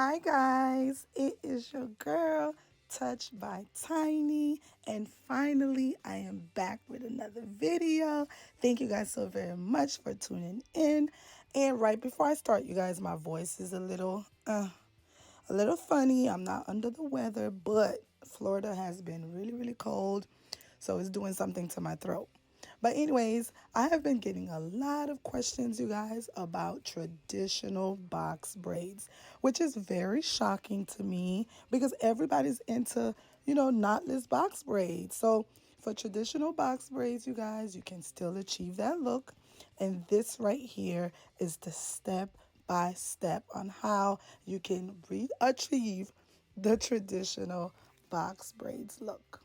Hi guys, it is your girl Touched by Tiny, and finally I am back with another video. Thank you guys so very much for tuning in. And right before I start, you guys, my voice is a little funny. I'm not under the weather, but Florida has been really cold, so it's doing something to my throat. But anyways, I have been getting a lot of questions, you guys, about traditional box braids, which is very shocking to me because everybody's into, knotless box braids. So for traditional box braids, you guys, you can still achieve that look. And this right here is the step by step on how you can achieve the traditional box braids look.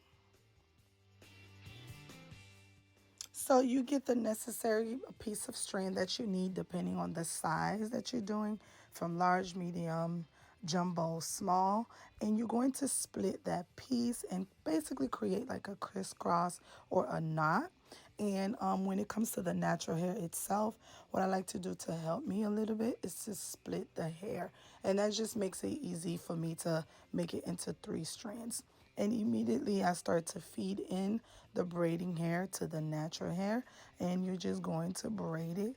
So you get the necessary piece of string that you need depending on the size that you're doing, from large, medium, jumbo, small, and you're going to split that piece and basically create like a crisscross or a knot. And when it comes to the natural hair itself, what I like to do to help me a little bit is to split the hair, and that just makes it easy for me to make it into 3 strands. And immediately I start to feed in the braiding hair to the natural hair, and you're just going to braid it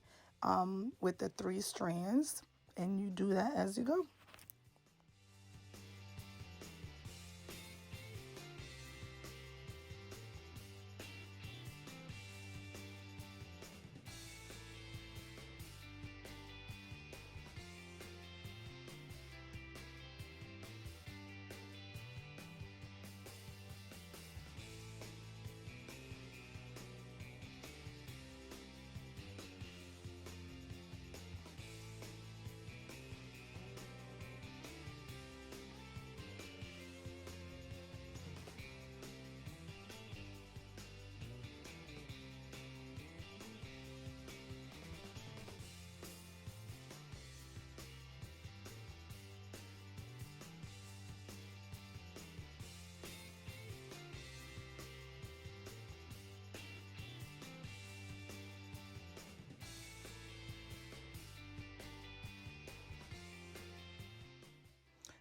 with the 3 strands, and you do that as you go.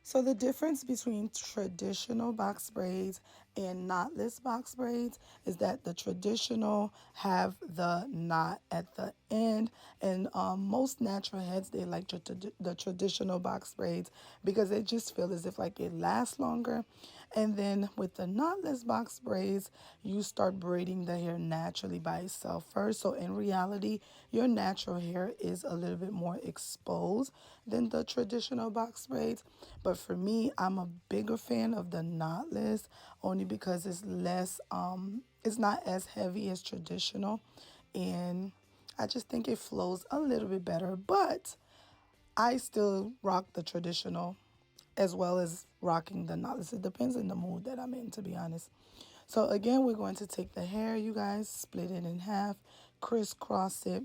So the difference between traditional box braids and knotless box braids is that the traditional have the knot at the end, and most natural heads, they like the traditional box braids because they just feel as if like it lasts longer. And then with the knotless box braids, you start braiding the hair naturally by itself first. So in reality, your natural hair is a little bit more exposed than the traditional box braids. But for me, I'm a bigger fan of the knotless only because it's not as heavy as traditional, and I just think it flows a little bit better. But I still rock the traditional as well as rocking the knotless. It depends on the mood that I'm in, to be honest. So again, we're going to take the hair, you guys, split it in half, crisscross it.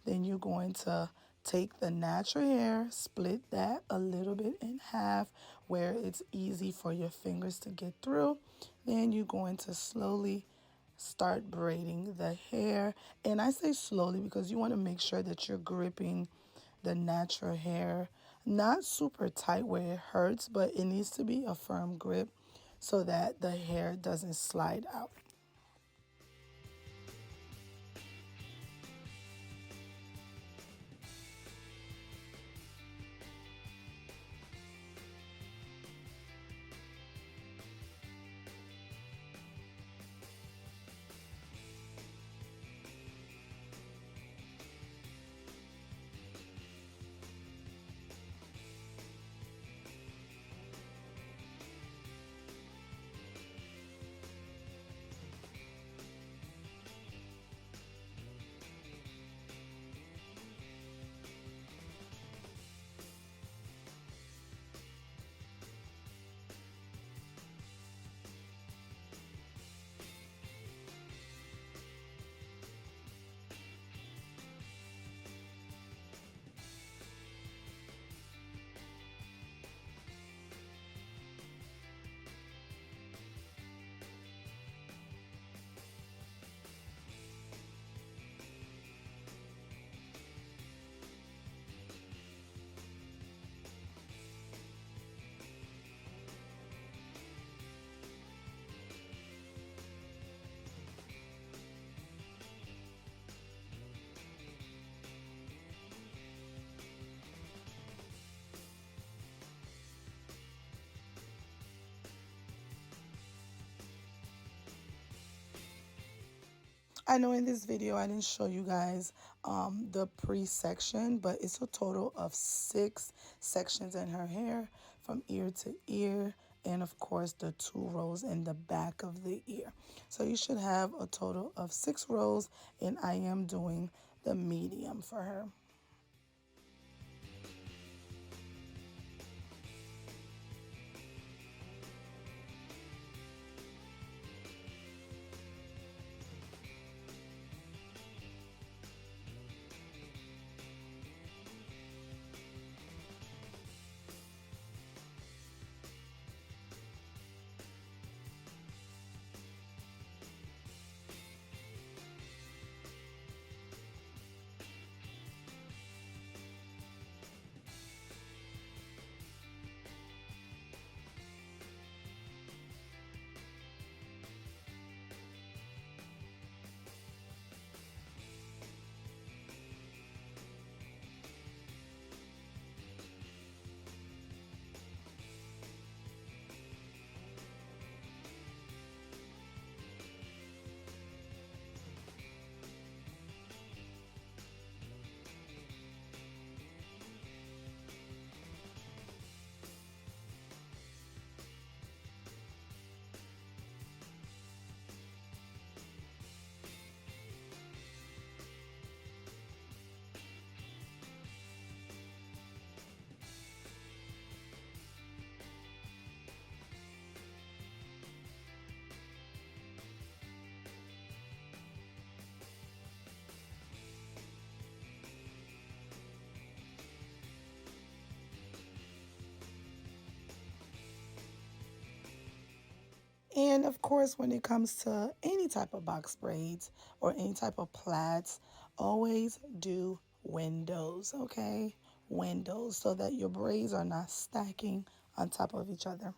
Then you're going to take the natural hair, split that a little bit in half where it's easy for your fingers to get through. Then you're going to slowly start braiding the hair. And I say slowly because you want to make sure that you're gripping the natural hair, not super tight where it hurts, but it needs to be a firm grip so that the hair doesn't slide out. I know in this video I didn't show you guys the pre-section, but it's a total of 6 sections in her hair from ear to ear, and of course the 2 rows in the back of the ear. So you should have a total of 6 rows, and I am doing the medium for her. And of course, when it comes to any type of box braids or any type of plaids, always do windows, okay? Windows, so that your braids are not stacking on top of each other.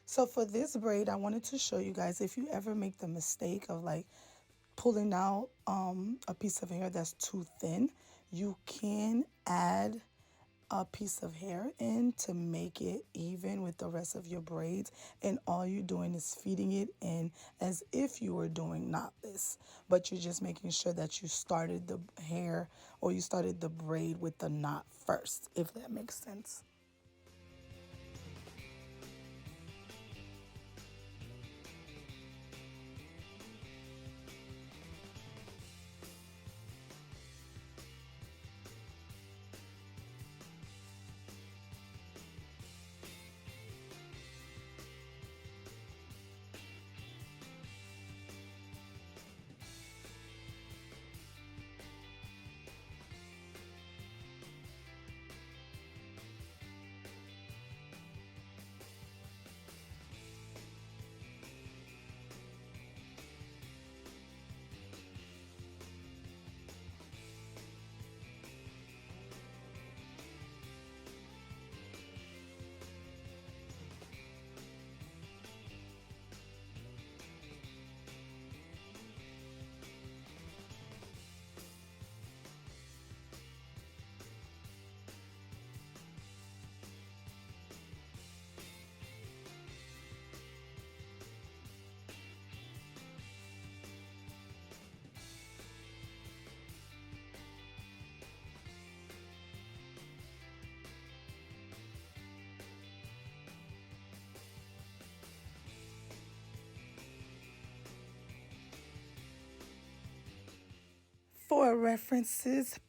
So for this braid, I wanted to show you guys, if you ever make the mistake of like pulling out a piece of hair that's too thin, you can add a piece of hair in to make it even with the rest of your braids, and all you're doing is feeding it in as if you were doing knotless, but you're just making sure that you started the hair or you started the braid with the knot first, if that makes sense. For references,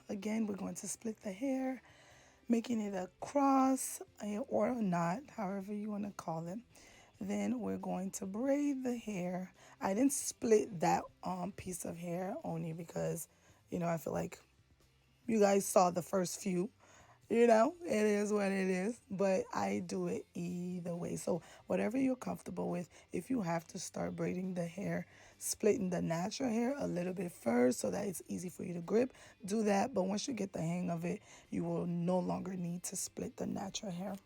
again, we're going to split the hair making it a cross or a knot, however you want to call it. Then we're going to braid the hair. I didn't split that piece of hair only because, I feel like you guys saw the first few. It is what it is, but I do it either way. So, whatever you're comfortable with, if you have to start braiding the hair, splitting the natural hair a little bit first so that it's easy for you to grip, do that. But once you get the hang of it, you will no longer need to split the natural hair.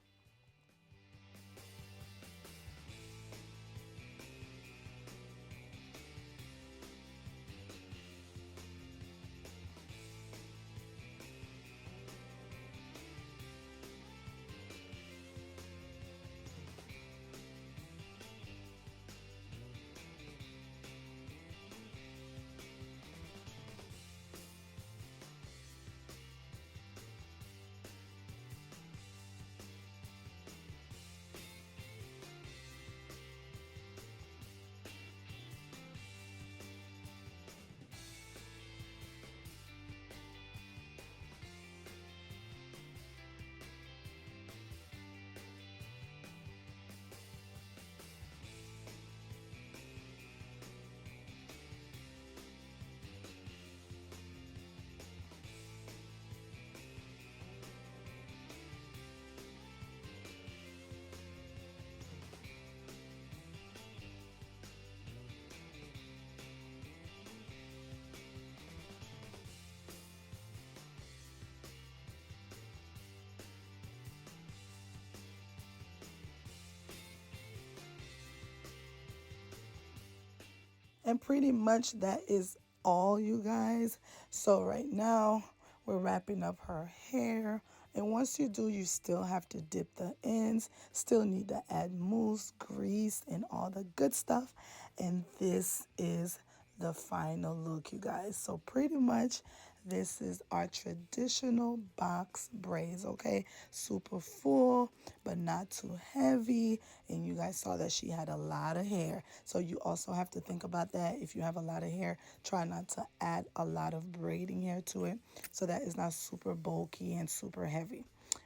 And pretty much that is all, you guys. So right now we're wrapping up her hair. And once you do, you still have to dip the ends. Still need to add mousse, grease, and all the good stuff. And this is the final look, you guys. So pretty much this is our traditional box braids, okay? Super full, but not too heavy. And you guys saw that she had a lot of hair. So you also have to think about that. If you have a lot of hair, try not to add a lot of braiding hair to it so that it's not super bulky and super heavy.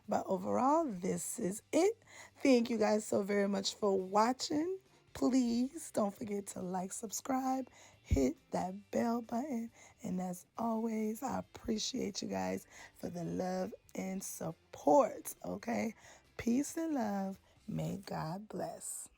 But overall, this is it. Thank you guys so very much for watching. Please don't forget to like, subscribe, hit that bell button. And as always, I appreciate you guys for the love and support, okay? Peace and love. May God bless.